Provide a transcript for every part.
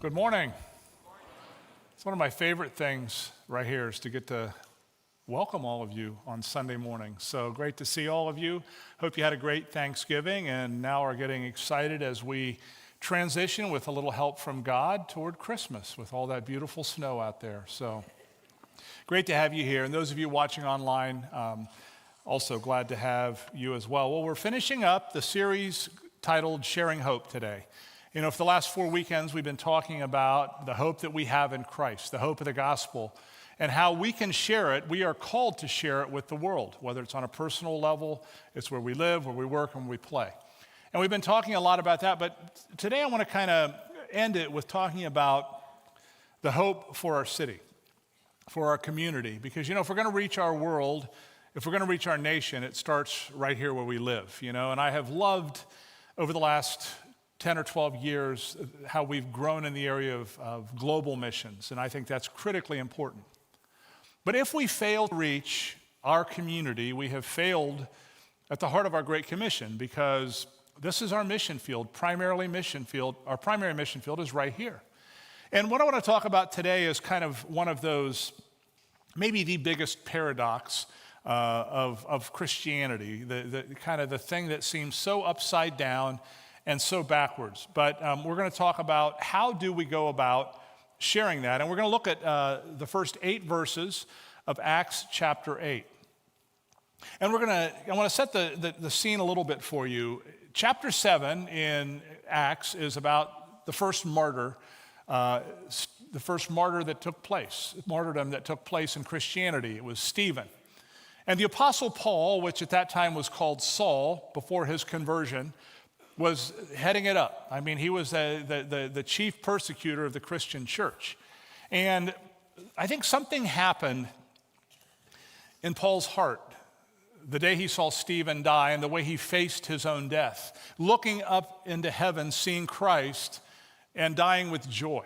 Good morning. It's one of my favorite things right here is to get to welcome all of you on Sunday morning. So great to see all of you. Hope you had a great Thanksgiving and now are getting excited as we transition with a little help from God toward Christmas with all that beautiful snow out there. So great to have you here. And those of you watching online, also glad to have you as well. Well, we're finishing up the series titled Sharing Hope today. You know, for the last 4 weekends, we've been talking about the hope that we have in Christ, the hope of the gospel, and how we can share it. We are called to share it with the world, whether it's on a personal level, it's where we live, where we work, and where we play. And we've been talking a lot about that, but today I want to kind of end it with talking about the hope for our city, for our community. Because, you know, if we're going to reach our world, if we're going to reach our nation, it starts right here where we live, you know. And I have loved over the last 10 or 12 years, how we've grown in the area of global missions, and I think that's critically important. But if we fail to reach our community, we have failed at the heart of our Great Commission, because this is our mission field, primarily mission field. Our primary mission field is right here. And what I want to talk about today is kind of one of those, maybe the biggest paradox of Christianity, the kind of the thing that seems so upside down and so backwards. But we're going to talk about how do we go about sharing that. And we're going to look at the first 8 verses of Acts chapter 8. And I want to set the scene a little bit for you. Chapter 7 in Acts is about the first martyr that took place, martyrdom that took place in Christianity. It was Stephen. And the Apostle Paul, which at that time was called Saul before his conversion, was heading it up. I mean, he was the chief persecutor of the Christian church. And I think something happened in Paul's heart the day he saw Stephen die and the way he faced his own death, looking up into heaven, seeing Christ, and dying with joy.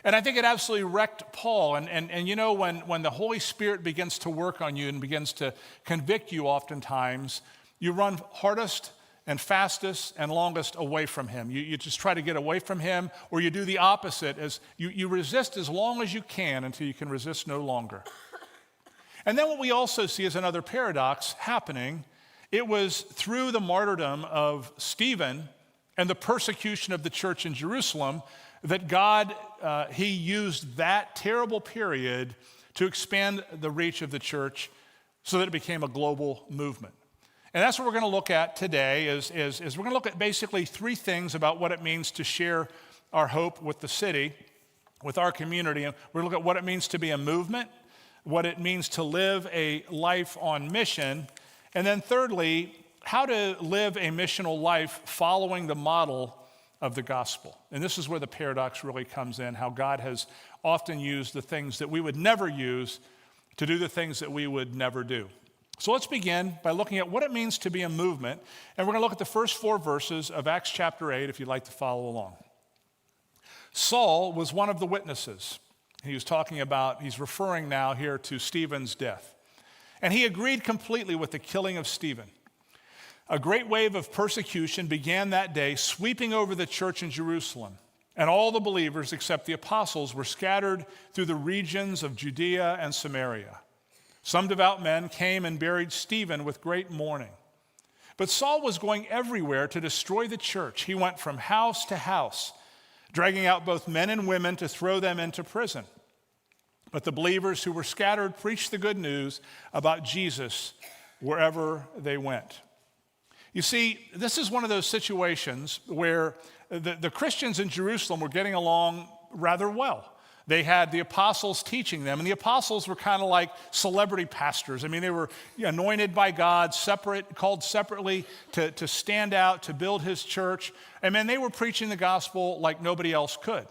And I think it absolutely wrecked Paul. And you know, when the Holy Spirit begins to work on you and begins to convict you oftentimes, you run hardest and fastest and longest away from him. You just try to get away from him, or you do the opposite, as you resist as long as you can until you can resist no longer. And then what we also see is another paradox happening. It was through the martyrdom of Stephen and the persecution of the church in Jerusalem that God, he used that terrible period to expand the reach of the church so that it became a global movement. And that's what we're going to look at today is we're going to look at basically 3 things about what it means to share our hope with the city, with our community. And we're going to look at what it means to be a movement, what it means to live a life on mission, and then thirdly, how to live a missional life following the model of the gospel. And this is where the paradox really comes in, how God has often used the things that we would never use to do the things that we would never do. So let's begin by looking at what it means to be a movement. And we're going to look at the first 4 verses of Acts chapter 8, if you'd like to follow along. Saul was one of the witnesses. He's referring now here to Stephen's death. And he agreed completely with the killing of Stephen. A great wave of persecution began that day, sweeping over the church in Jerusalem. And all the believers, except the apostles, were scattered through the regions of Judea and Samaria. Some devout men came and buried Stephen with great mourning. But Saul was going everywhere to destroy the church. He went from house to house, dragging out both men and women to throw them into prison. But the believers who were scattered preached the good news about Jesus wherever they went. You see, this is one of those situations where the Christians in Jerusalem were getting along rather well. They had the apostles teaching them, and the apostles were kind of like celebrity pastors. I mean, they were anointed by God, called separately to stand out, to build his church. And man, they were preaching the gospel like nobody else could.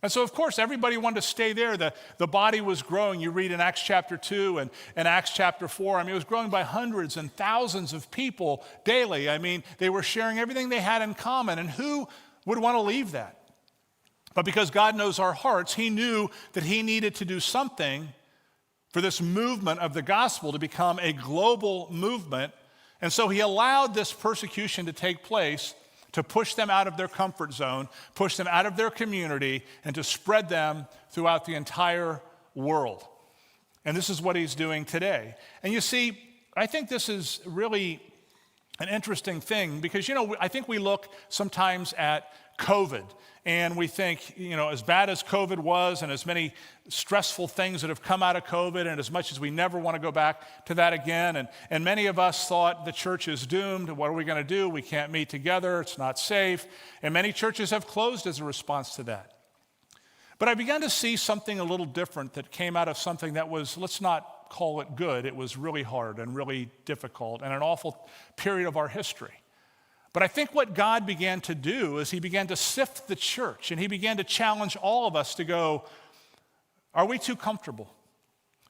And so, of course, everybody wanted to stay there. The body was growing. You read in Acts chapter 2 and Acts chapter 4. I mean, it was growing by hundreds and thousands of people daily. I mean, they were sharing everything they had in common. And who would want to leave that? But because God knows our hearts, he knew that he needed to do something for this movement of the gospel to become a global movement. And so he allowed this persecution to take place to push them out of their comfort zone, push them out of their community, and to spread them throughout the entire world. And this is what he's doing today. And you see, I think this is really an interesting thing because, I think we look sometimes at COVID and we think, as bad as COVID was and as many stressful things that have come out of COVID and as much as we never want to go back to that again, and many of us thought the church is doomed. What are we going to do? We can't meet together. It's not safe. And many churches have closed as a response to that. But I began to see something a little different that came out of something that was, let's not call it good. It was really hard and really difficult and an awful period of our history. But I think what God began to do is he began to sift the church and he began to challenge all of us to go, are we too comfortable?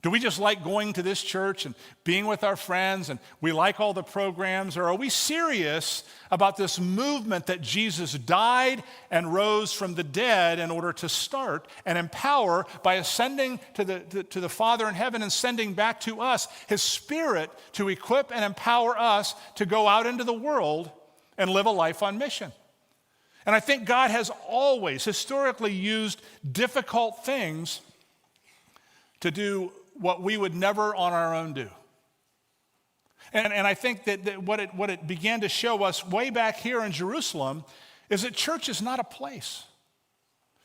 Do we just like going to this church and being with our friends and we like all the programs? Or are we serious about this movement that Jesus died and rose from the dead in order to start and empower by ascending to the Father in heaven and sending back to us his Spirit to equip and empower us to go out into the world and live a life on mission? And I think God has always historically used difficult things to do what we would never on our own do. And I think that what it began to show us way back here in Jerusalem is that church is not a place.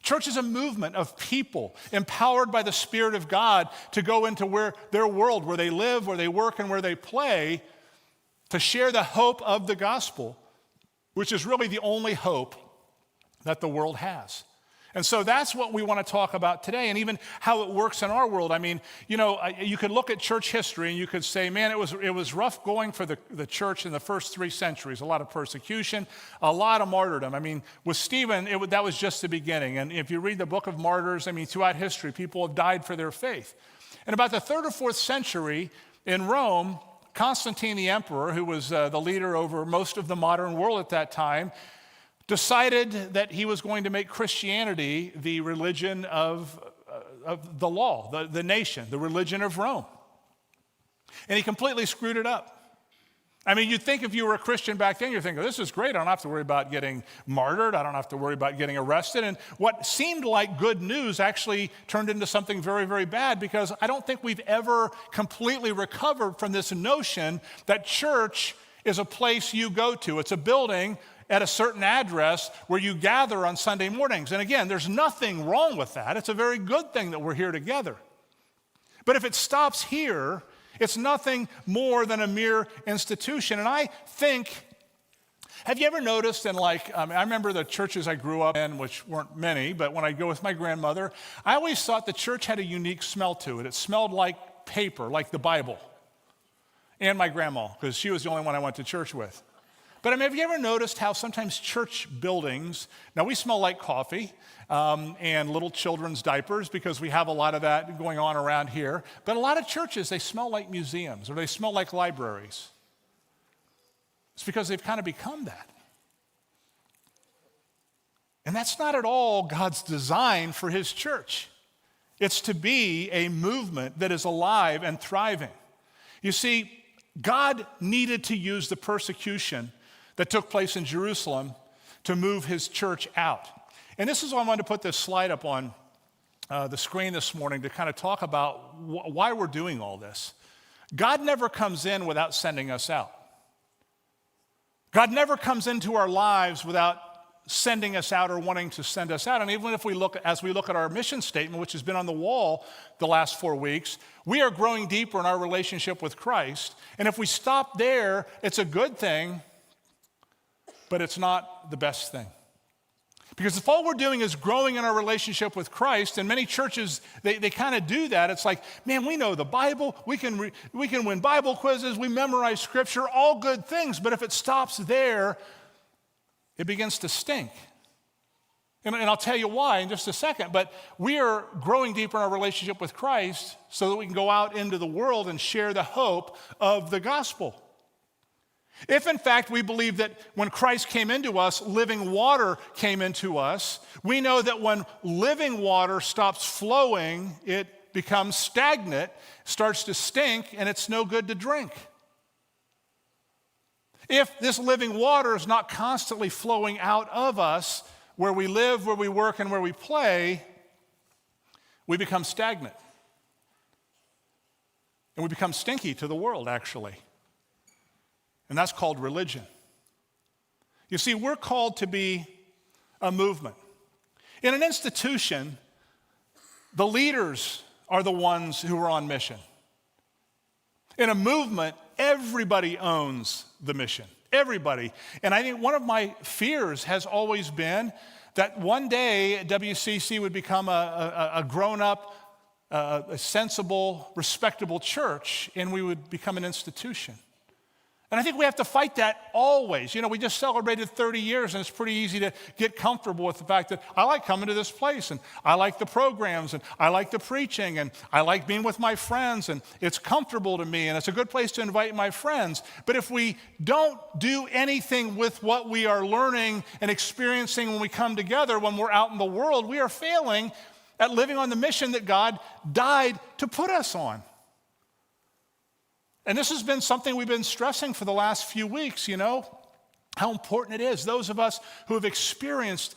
Church is a movement of people empowered by the Spirit of God to go into their world, where they live, where they work, and where they play, to share the hope of the gospel, which is really the only hope that the world has. And so that's what we want to talk about today, and even how it works in our world. I mean, you could look at church history and you could say, man, it was rough going for the church in the first 3 centuries. A lot of persecution, a lot of martyrdom. I mean, with Stephen, that was just the beginning. And if you read the book of Martyrs, throughout history, people have died for their faith. And about the 3rd or 4th century in Rome, Constantine the emperor, who was the leader over most of the modern world at that time, decided that he was going to make Christianity the religion of the law, the nation, the religion of Rome. And he completely screwed it up. You'd think if you were a Christian back then, you're thinking, this is great. I don't have to worry about getting martyred. I don't have to worry about getting arrested. And what seemed like good news actually turned into something very, very bad, because I don't think we've ever completely recovered from this notion that church is a place you go to. It's a building at a certain address where you gather on Sunday mornings. And again, there's nothing wrong with that. It's a very good thing that we're here together. But if it stops here, it's nothing more than a mere institution. And I think, have you ever noticed I remember the churches I grew up in, which weren't many, but when I go with my grandmother, I always thought the church had a unique smell to it. It smelled like paper, like the Bible. And my grandma, because she was the only one I went to church with. But have you ever noticed how sometimes church buildings, now we smell like coffee and little children's diapers, because we have a lot of that going on around here. But a lot of churches, they smell like museums or they smell like libraries. It's because they've kind of become that. And that's not at all God's design for his church. It's to be a movement that is alive and thriving. You see, God needed to use the persecution that took place in Jerusalem to move his church out. And this is why I wanted to put this slide up on the screen this morning, to kind of talk about why we're doing all this. God never comes in without sending us out. God never comes into our lives without sending us out or wanting to send us out. And even if we look at our mission statement, which has been on the wall the last 4 weeks, we are growing deeper in our relationship with Christ. And if we stop there, it's a good thing, but it's not the best thing. Because if all we're doing is growing in our relationship with Christ, and many churches, they kind of do that. It's like, man, we know the Bible, we can win Bible quizzes, we memorize Scripture, all good things. But if it stops there, it begins to stink. And I'll tell you why in just a second. But we are growing deeper in our relationship with Christ so that we can go out into the world and share the hope of the gospel. If, in fact, we believe that when Christ came into us, living water came into us, we know that when living water stops flowing, it becomes stagnant, starts to stink, and it's no good to drink. If this living water is not constantly flowing out of us, where we live, where we work, and where we play, we become stagnant. And we become stinky to the world, actually. And that's called religion. You see, we're called to be a movement. In an institution, the leaders are the ones who are on mission. In a movement, everybody owns the mission. Everybody. And I think one of my fears has always been that one day WCC would become a grown-up, a sensible, respectable church, and we would become an institution. And I think we have to fight that always. You know, we just celebrated 30 years, and it's pretty easy to get comfortable with the fact that I like coming to this place, and I like the programs, and I like the preaching, and I like being with my friends, and it's comfortable to me, and it's a good place to invite my friends. But if we don't do anything with what we are learning and experiencing when we come together, when we're out in the world, we are failing at living on the mission that God died to put us on. And this has been something we've been stressing for the last few weeks, you know, how important it is. Those of us who have experienced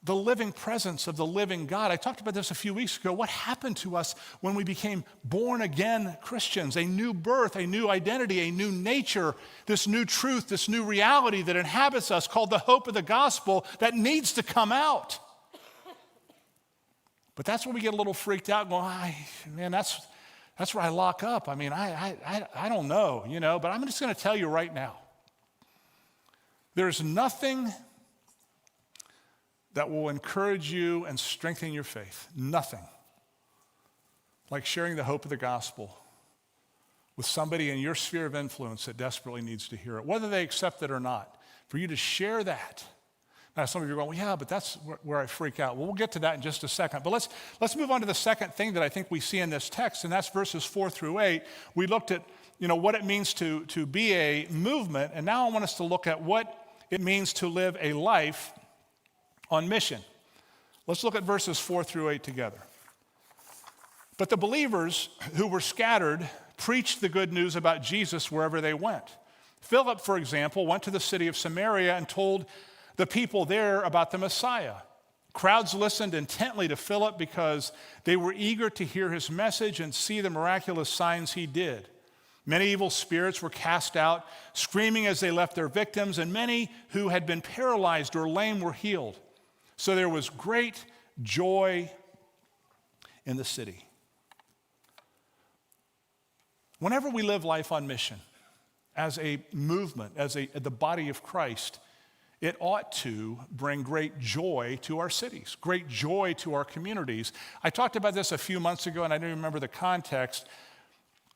the living presence of the living God. I talked about this a few weeks ago. What happened to us when we became born again Christians? A new birth, a new identity, a new nature, this new truth, this new reality that inhabits us called the hope of the gospel that needs to come out. But that's when we get a little freaked out going, man, that's where I lock up. I mean, I don't know, you know, but I'm just going to tell you right now. There's nothing that will encourage you and strengthen your faith. Nothing like sharing the hope of the gospel with somebody in your sphere of influence that desperately needs to hear it, whether they accept it or not. For you to share that. Now, some of you are going, well, yeah, but that's where I freak out. Well, we'll get to that in just a second. But let's move on to the second thing that I think we see in this text, and that's verses 4 through 8. We looked at, you know, what it means to be a movement, and now I want us to look at what it means to live a life on mission. Let's look at verses 4 through 8 together. But the believers who were scattered preached the good news about Jesus wherever they went. Philip, for example, went to the city of Samaria and told the people there about the Messiah. Crowds listened intently to Philip because they were eager to hear his message and see the miraculous signs he did. Many evil spirits were cast out, screaming as they left their victims, and many who had been paralyzed or lame were healed. So there was great joy in the city. Whenever we live life on mission, as a movement, as the body of Christ, it ought to bring great joy to our cities, great joy to our communities. I talked about this a few months ago, and I don't remember the context,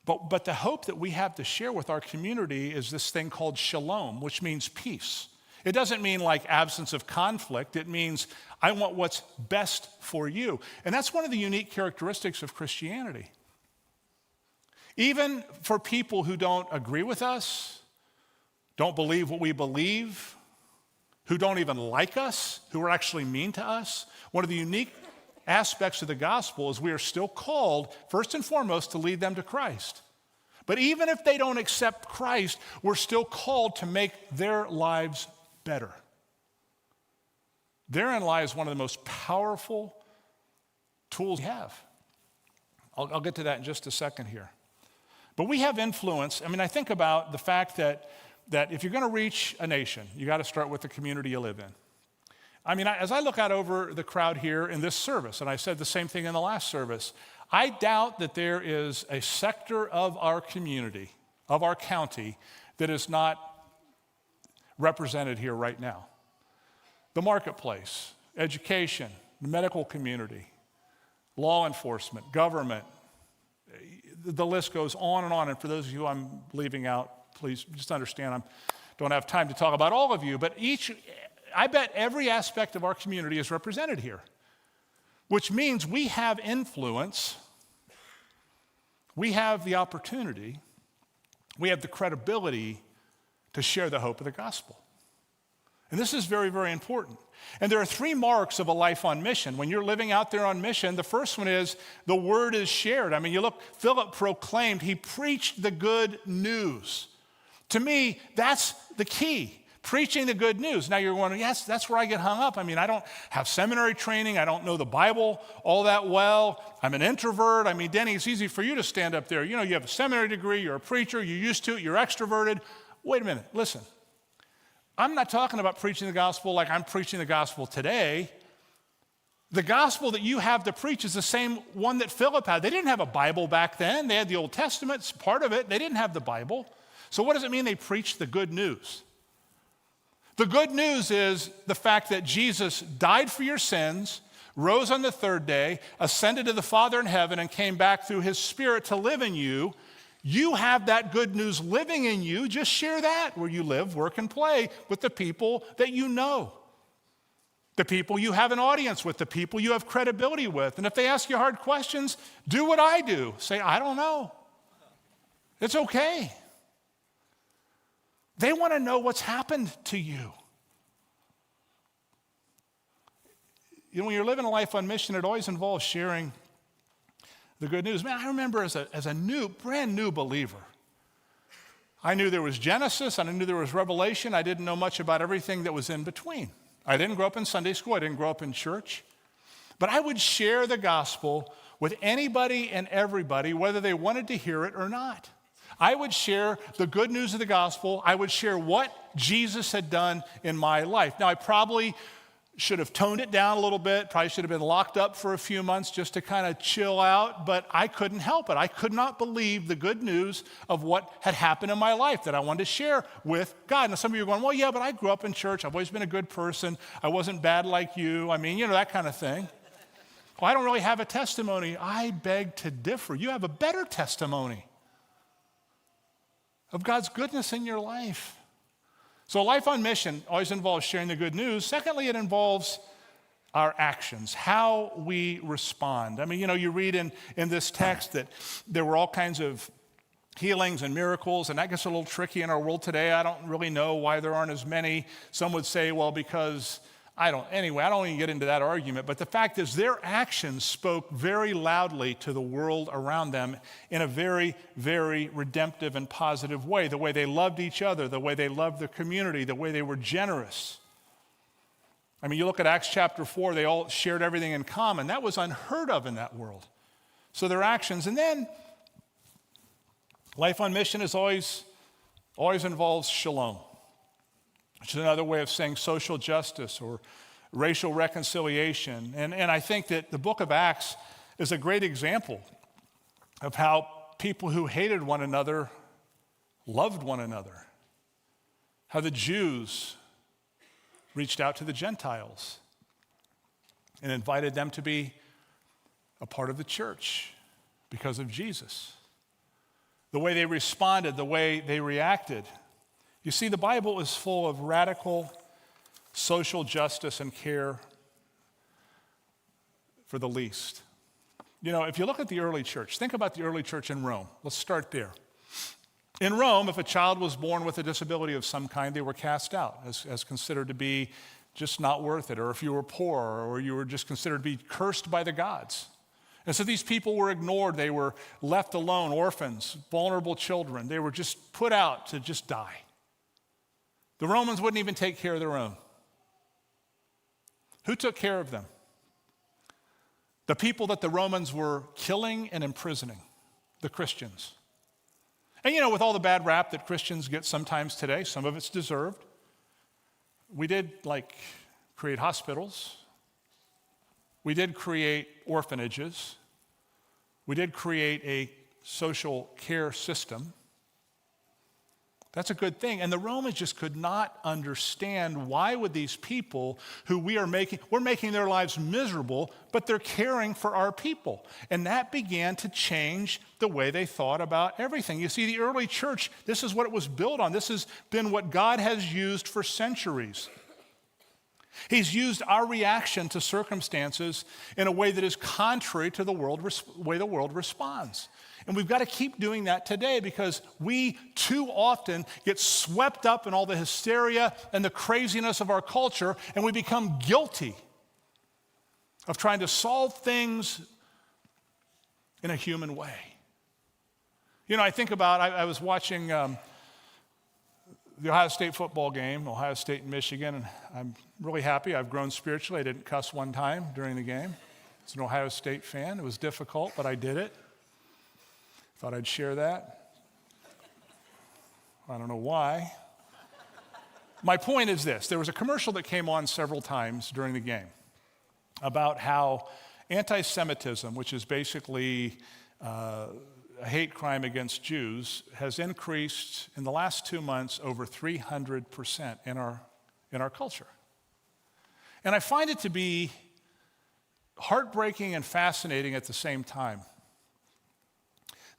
but the hope that we have to share with our community is this thing called shalom, which means peace. It doesn't mean like absence of conflict. It means I want what's best for you. And that's one of the unique characteristics of Christianity. Even for people who don't agree with us, don't believe what we believe, who don't even like us, who are actually mean to us, one of the unique aspects of the gospel is we are still called, first and foremost, to lead them to Christ. But even if they don't accept Christ, we're still called to make their lives better. Therein lies one of the most powerful tools we have. I'll get to that in just a second here. But we have influence. I mean, I think about the fact that if you're going to reach a nation, you got to start with the community you live in. I mean, as I look out over the crowd here in this service, and I said the same thing in the last service, I doubt that there is a sector of our community, of our county, that is not represented here right now. The marketplace, education, the medical community, law enforcement, government, the list goes on and on. And for those of you I'm leaving out, please just understand I don't have time to talk about all of you, but I bet every aspect of our community is represented here, which means we have influence, we have the opportunity, we have the credibility to share the hope of the gospel. And this is very, very important. And there are 3 marks of a life on mission. When you're living out there on mission, the first one is the word is shared. I mean, you look, Philip proclaimed, he preached the good news. To me, that's the key. Preaching the good news. Now you're wondering, yes, that's where I get hung up. I mean, I don't have seminary training. I don't know the Bible all that well. I'm an introvert. I mean, Denny, it's easy for you to stand up there. You know, you have a seminary degree. You're a preacher. You're used to it. You're extroverted. Wait a minute. Listen. I'm not talking about preaching the gospel like I'm preaching the gospel today. The gospel that you have to preach is the same one that Philip had. They didn't have a Bible back then. They had the Old Testament. It's part of it. They didn't have the Bible. So what does it mean they preached the good news? The good news is the fact that Jesus died for your sins, rose on the third day, ascended to the Father in heaven, and came back through his Spirit to live in you. You have that good news living in you. Just share that where you live, work, and play with the people that you know, the people you have an audience with, the people you have credibility with. And if they ask you hard questions, do what I do. Say, I don't know. It's okay. They want to know what's happened to you. You know, when you're living a life on mission, it always involves sharing the good news. Man, I remember as a brand new believer, I knew there was Genesis, and I knew there was Revelation. I didn't know much about everything that was in between. I didn't grow up in Sunday school. I didn't grow up in church. But I would share the gospel with anybody and everybody, whether they wanted to hear it or not. I would share the good news of the gospel. I would share what Jesus had done in my life. Now, I probably should have toned it down a little bit, probably should have been locked up for a few months just to kind of chill out, but I couldn't help it. I could not believe the good news of what had happened in my life that I wanted to share with God. Now, some of you are going, well, yeah, but I grew up in church. I've always been a good person. I wasn't bad like you. I mean, you know, that kind of thing. Well, I don't really have a testimony. I beg to differ. You have a better testimony of God's goodness in your life. So life on mission always involves sharing the good news. Secondly, it involves our actions, how we respond. I mean, you know, you read in this text that there were all kinds of healings and miracles, and that gets a little tricky in our world today. I don't really know why there aren't as many. Some would say, well, because I don't even get into that argument, but the fact is their actions spoke very loudly to the world around them in a very, very redemptive and positive way. The way they loved each other, the way they loved the community, the way they were generous. I mean, you look at Acts chapter 4, they all shared everything in common. That was unheard of in that world. So their actions. And then life on mission is always involves shalom, which is another way of saying social justice or racial reconciliation. And I think that the book of Acts is a great example of how people who hated one another loved one another. How the Jews reached out to the Gentiles and invited them to be a part of the church because of Jesus. The way they responded, the way they reacted. You see, the Bible is full of radical social justice and care for the least. You know, if you look at the early church, think about the early church in Rome. Let's start there. In Rome, if a child was born with a disability of some kind, they were cast out as considered to be just not worth it, or if you were poor, or you were just considered to be cursed by the gods. And so these people were ignored. They were left alone, orphans, vulnerable children. They were just put out to just die. The Romans wouldn't even take care of their own. Who took care of them? The people that the Romans were killing and imprisoning, the Christians. And you know, with all the bad rap that Christians get sometimes today, some of it's deserved. We did create hospitals. We did create orphanages. We did create a social care system. That's a good thing. And the Romans just could not understand why would these people who we're making their lives miserable, but they're caring for our people. And that began to change the way they thought about everything. You see, the early church, this is what it was built on. This has been what God has used for centuries. He's used our reaction to circumstances in a way that is contrary to the way the world responds. And we've got to keep doing that today because we too often get swept up in all the hysteria and the craziness of our culture, and we become guilty of trying to solve things in a human way. You know, I think about, I was watching the Ohio State football game, Ohio State and Michigan, and I'm really happy. I've grown spiritually. I didn't cuss one time during the game. As an Ohio State fan, it was difficult, but I did it. Thought I'd share that. I don't know why. My point is this. There was a commercial that came on several times during the game about how anti-Semitism, which is basically a hate crime against Jews, has increased in the last 2 months over 300% in our culture. And I find it to be heartbreaking and fascinating at the same time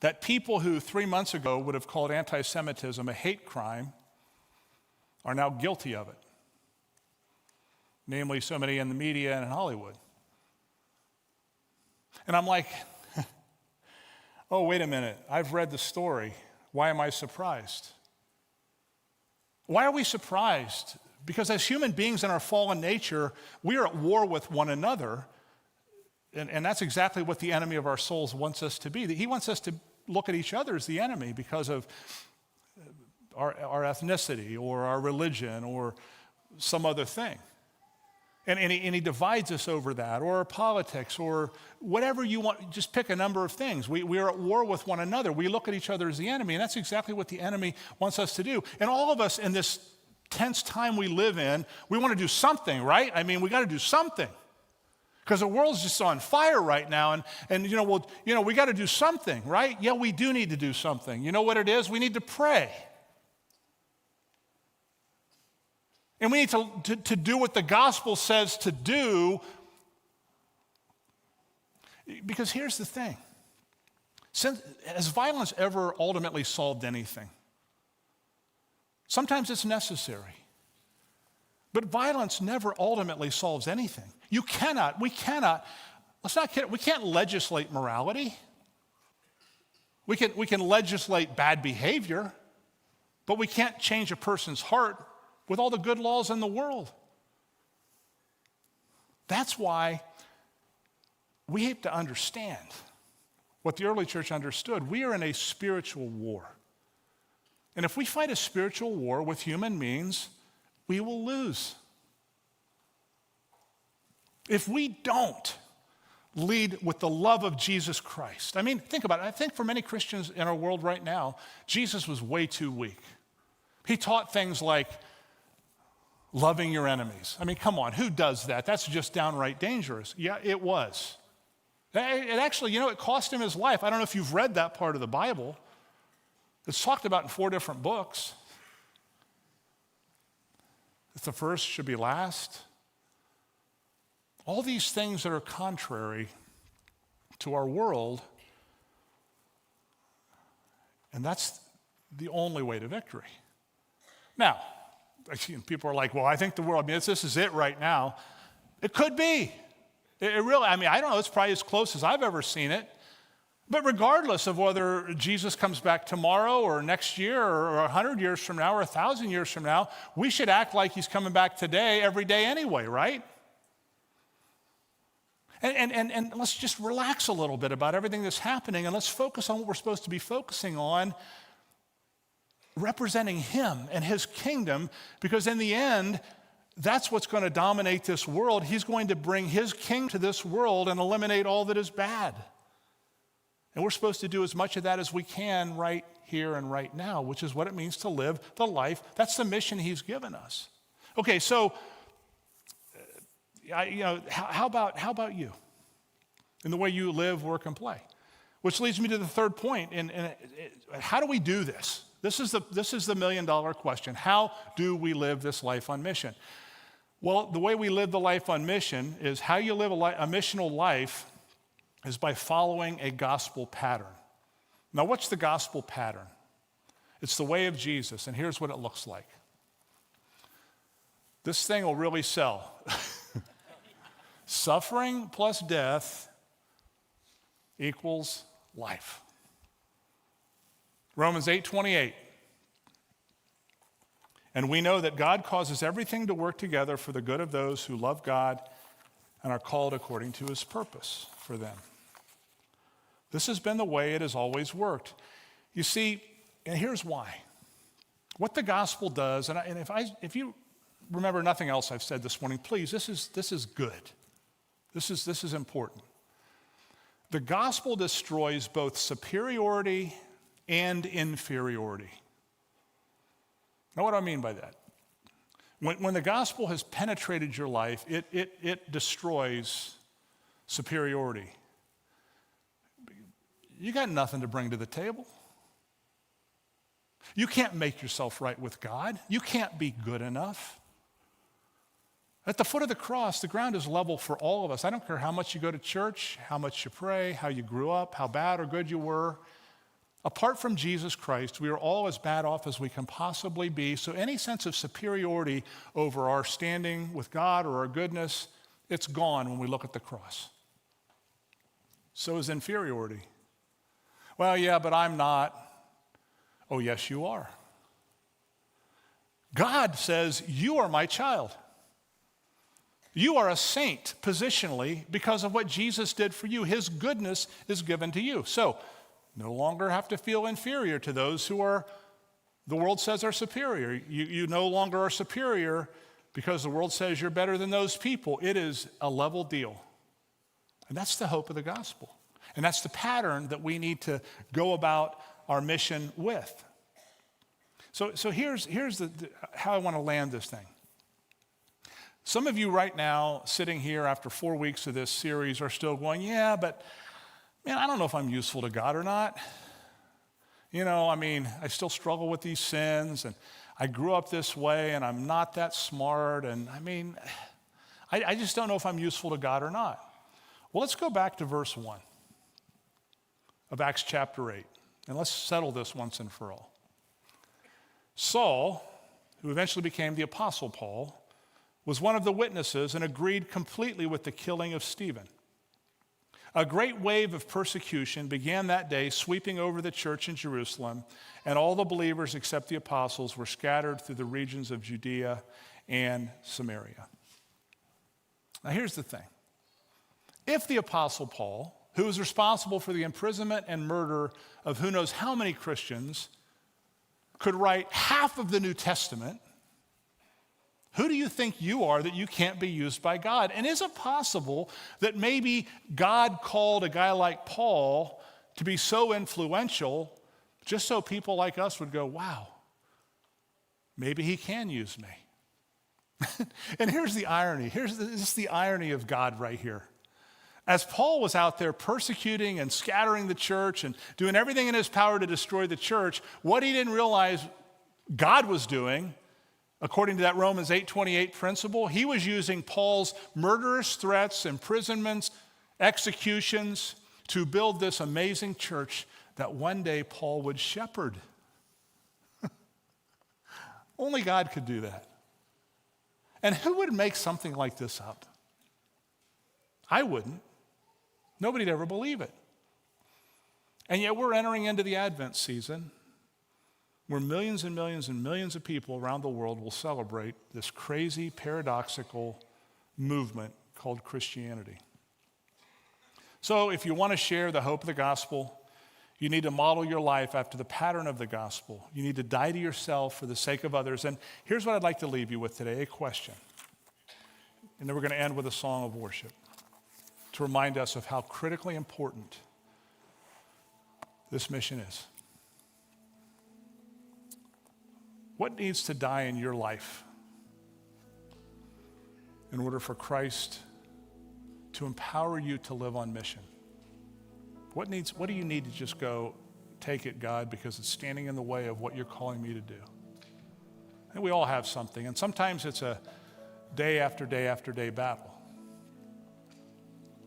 that people who 3 months ago would have called anti-Semitism a hate crime are now guilty of it. Namely, so many in the media and in Hollywood. And I'm like, oh, wait a minute. I've read the story. Why am I surprised? Why are we surprised? Because as human beings in our fallen nature, we are at war with one another. And that's exactly what the enemy of our souls wants us to be. He wants us to look at each other as the enemy because of our ethnicity or our religion or some other thing. And he divides us over that, or our politics, or whatever you want. Just pick a number of things. We are at war with one another. We look at each other as the enemy, and that's exactly what the enemy wants us to do. And all of us in this tense time we live in, we want to do something, right? I mean, we got to do something. Because the world's just on fire right now, and we got to do something, right? Yeah, we do need to do something. You know what it is? We need to pray. And we need to do what the gospel says to do. Because here's the thing. Has violence ever ultimately solved anything? Sometimes it's necessary. But violence never ultimately solves anything. We cannot, let's not kid, we can't legislate morality. We can legislate bad behavior, but we can't change a person's heart with all the good laws in the world. That's why we have to understand what the early church understood. We are in a spiritual war. And if we fight a spiritual war with human means, we will lose. If we don't lead with the love of Jesus Christ. I mean, think about it. I think for many Christians in our world right now, Jesus was way too weak. He taught things like loving your enemies. I mean, come on, who does that? That's just downright dangerous. Yeah, it was. It actually, it cost him his life. I don't know if you've read that part of the Bible. It's talked about in 4 different books. That the first should be last. All these things that are contrary to our world, and that's the only way to victory. Now, people are like, well, I think the world, this is it right now. It could be. It really, I don't know, it's probably as close as I've ever seen it. But regardless of whether Jesus comes back tomorrow or next year or 100 years from now or 1,000 years from now, we should act like he's coming back today, every day anyway, right? And let's just relax a little bit about everything that's happening, and let's focus on what we're supposed to be focusing on, representing him and his kingdom, because in the end, that's what's going to dominate this world. He's going to bring his kingdom to this world and eliminate all that is bad. And we're supposed to do as much of that as we can right here and right now, which is what it means to live the life. That's the mission he's given us. Okay, so, how about you? In the way you live, work, and play. Which leads me to the third point. And how do we do this? This is the million-dollar question. How do we live this life on mission? Well, the way we live the life on mission is how you live a missional life is by following a gospel pattern. Now, what's the gospel pattern? It's the way of Jesus, and here's what it looks like. This thing will really sell. Suffering plus death equals life. Romans 8:28. And we know that God causes everything to work together for the good of those who love God and are called according to his purpose for them. This has been the way it has always worked. You see, and here's why. What the gospel does, and if you remember nothing else I've said this morning, please, this is good. This is important. The gospel destroys both superiority and inferiority. Now, what do I mean by that? When the gospel has penetrated your life, it destroys superiority. You got nothing to bring to the table. You can't make yourself right with God. You can't be good enough. At the foot of the cross, the ground is level for all of us. I don't care how much you go to church, how much you pray, how you grew up, how bad or good you were. Apart from Jesus Christ, we are all as bad off as we can possibly be. So any sense of superiority over our standing with God or our goodness, it's gone when we look at the cross. So is inferiority. Well, yeah, but I'm not. Oh, yes, you are. God says, you are my child. You are a saint positionally because of what Jesus did for you. His goodness is given to you. So, no longer have to feel inferior to those who the world says are superior. You no longer are superior because the world says you're better than those people. It is a level deal. And that's the hope of the gospel. And that's the pattern that we need to go about our mission with. So here's how I want to land this thing. Some of you right now, sitting here after 4 weeks of this series, are still going, yeah, but man, I don't know if I'm useful to God or not. I still struggle with these sins, and I grew up this way, and I'm not that smart, and I just don't know if I'm useful to God or not. Well, let's go back to verse 1 of Acts chapter 8, and let's settle this once and for all. Saul, who eventually became the Apostle Paul, was one of the witnesses and agreed completely with the killing of Stephen. A great wave of persecution began that day, sweeping over the church in Jerusalem, and all the believers except the apostles were scattered through the regions of Judea and Samaria. Now here's the thing. If the Apostle Paul, who was responsible for the imprisonment and murder of who knows how many Christians, could write half of the New Testament, who do you think you are that you can't be used by God? And is it possible that maybe God called a guy like Paul to be so influential just so people like us would go, wow, maybe he can use me? And here's the irony. This is the irony of God right here. As Paul was out there persecuting and scattering the church and doing everything in his power to destroy the church, what he didn't realize God was doing, according to that Romans 8:28 principle, he was using Paul's murderous threats, imprisonments, executions to build this amazing church that one day Paul would shepherd. Only God could do that. And who would make something like this up? I wouldn't. Nobody'd ever believe it. And yet we're entering into the Advent season where millions and millions and millions of people around the world will celebrate this crazy, paradoxical movement called Christianity. So if you want to share the hope of the gospel, you need to model your life after the pattern of the gospel. You need to die to yourself for the sake of others. And here's what I'd like to leave you with today, a question. And then we're going to end with a song of worship to remind us of how critically important this mission is. What needs to die in your life in order for Christ to empower you to live on mission? What do you need to just go, take it, God, because it's standing in the way of what you're calling me to do? And we all have something, and sometimes it's a day after day after day battle.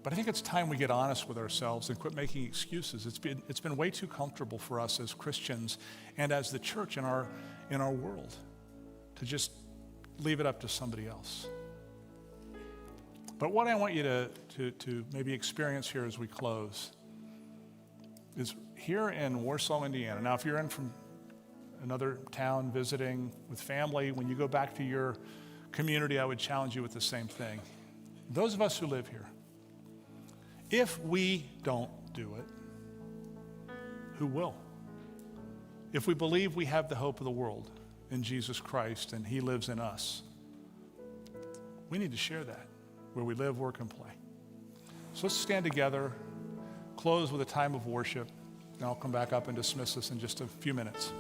But I think it's time we get honest with ourselves and quit making excuses. It's been way too comfortable for us as Christians and as the church in our world to just leave it up to somebody else. But what I want you to maybe experience here as we close is here in Warsaw, Indiana. Now, if you're in from another town visiting with family, when you go back to your community, I would challenge you with the same thing. Those of us who live here, if we don't do it, who will? If we believe we have the hope of the world in Jesus Christ, and he lives in us. We need to share that where we live, work, and play. So let's stand together, close with a time of worship, and I'll come back up and dismiss us in just a few minutes.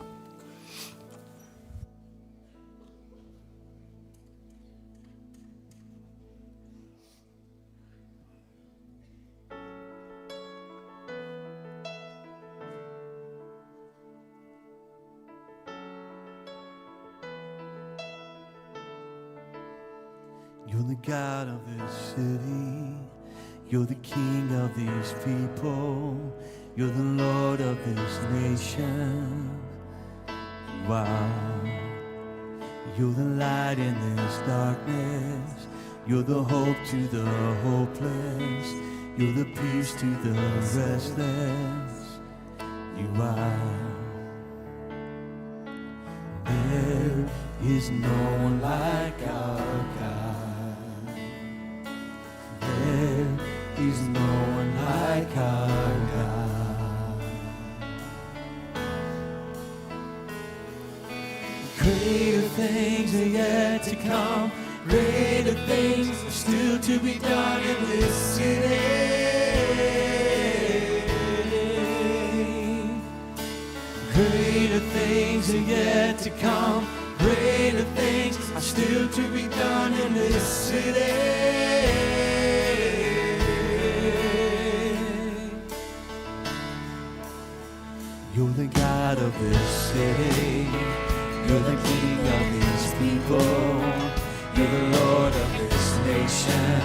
You're the God of this city. You're the King of these people. You're the Lord of this nation. You are. You're the light in this darkness. You're the hope to the hopeless. You're the peace to the restless. You are. There is no one like our God. There is no one like our God. Greater things are yet to come. Greater things are still to be done in this city. Greater things are yet to come. Greater things are still to be done in this city. You're the God of this city. You're the King of these people. You're the Lord of this nation.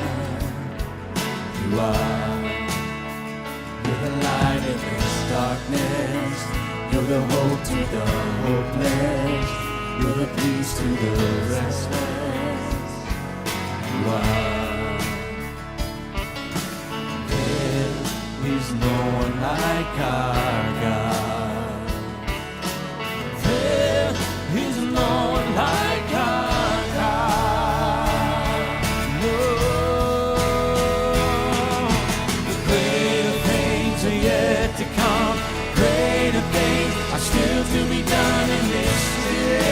You are. You're the light in this darkness. You're the hope to the hopeless. You're the peace to the restless. You are. There is no one like our God. There is no one like our God. No. The greater things are yet to come. Greater things are still to be done in this city.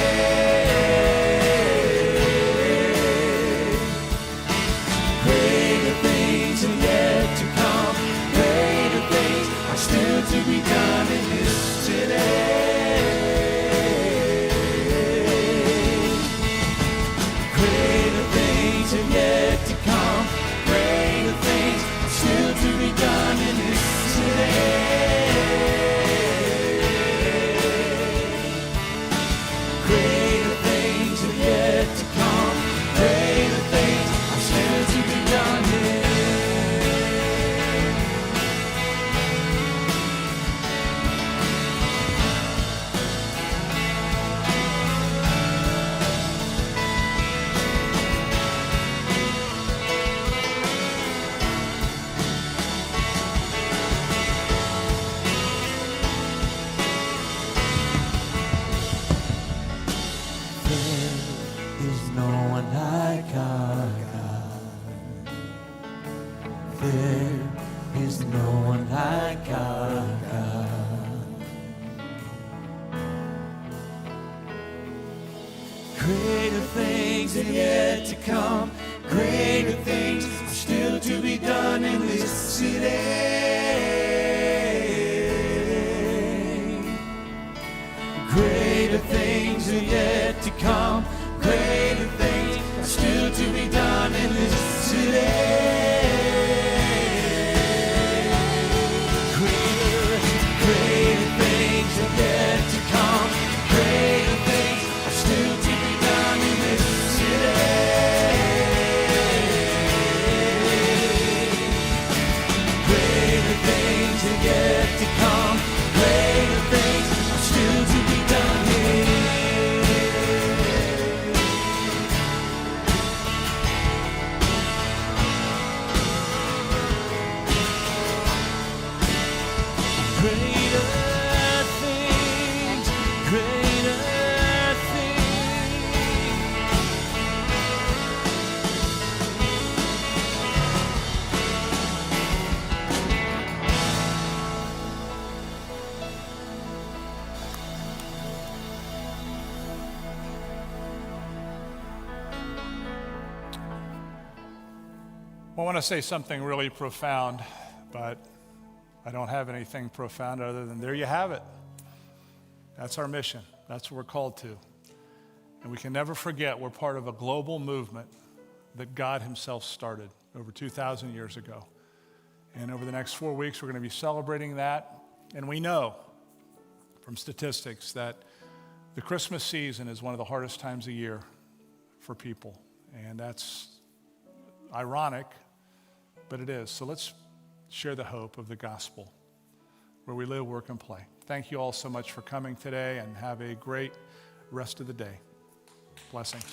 Greater things are yet to come. Greater things are still to be done in this city. Greater things are yet to come. Greater things are still to be done in this city. Greater things are yet to come. Greater things are still to be done here. There is no one like our God. There is no one like our God. Greater things are yet to come. Greater things are still to be done in this city. Greater things are yet to come. Greater things are still to be done in this city. Greater things are yet to come. Greater things are still to be done in this city. Greater things are yet to come. Greater things are still to be done here. I want to say something really profound, but I don't have anything profound other than there you have it. That's our mission. That's what we're called to. And we can never forget we're part of a global movement that God himself started over 2,000 years ago. And over the next 4 weeks, we're going to be celebrating that. And we know from statistics that the Christmas season is one of the hardest times of year for people. And that's ironic, but it is. So let's share the hope of the gospel where we live, work, and play. Thank you all so much for coming today, and have a great rest of the day. Blessings.